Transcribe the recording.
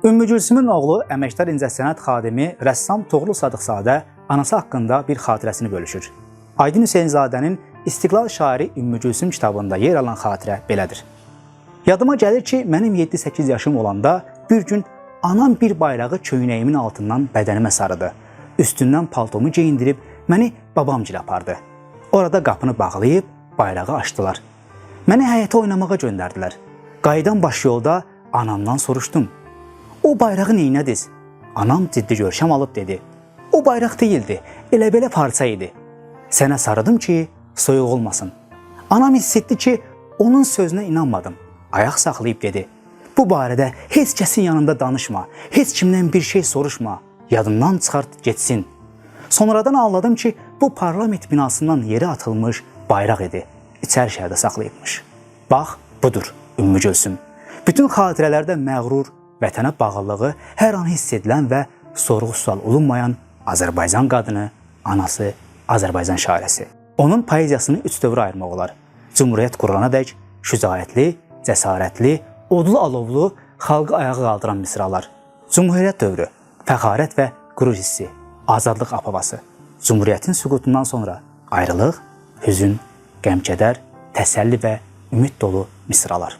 Ümmü Gülsümün oğlu, əməkdar incəsənət xadimi, rəssam Toğrul Sadıqzadə anası haqqında bir xatirəsini bölüşür. Aydın Hüseynzadənin İstiqlal şairi Ümmü Gülsüm kitabında yer alan xatirə belədir. Yadıma gəlir ki, mənim 7-8 yaşım olanda bir gün anam bir bayrağı köynəyimin altından bədənimə sarıdı. Üstündən paltomu geyindirib məni babamgil apardı. Orada qapını bağlayıb bayrağı açdılar. Məni həyətə oynamağa göndərdilər. Qayıdan baş yolda anamdan soruşdum. O bayrağı neynədiz? Anam ciddi görkəm alıb dedi. O bayraq deyildi, elə-belə parça idi. Sənə sarıdım ki, soyuq olmasın. Anam hiss etdi ki, onun sözünə inanmadım. Ayaq saxlayıb dedi. Bu barədə heç kəsin yanında danışma, heç kimdən bir şey soruşma, yadından çıxart getsin. Sonradan anladım ki, bu parlament binasından yeri atılmış bayraq idi. İçəri şəhərdə saxlayıbmış. Bax, budur Ümmü Gülsüm. Bütün xatirələrdə məğrur, vətənə bağlılığı hər an hiss edilən və sorğu-sual olunmayan Azərbaycan qadını, anası, Azərbaycan şairəsi. Onun poeziyasını 3 dövrə ayırmaq olar. Cümhuriyyət qurulana dək şücaətli, cəsarətli, odlu alovlu, xalqı ayağa qaldıran misralar. Cümhuriyyət dövrü, fəxarət və qürur hissi, azadlıq apavası. Cümhuriyyətin süqutundan sonra ayrılıq, hüzün, qəm-kədər, təsəlli və ümid dolu misralar.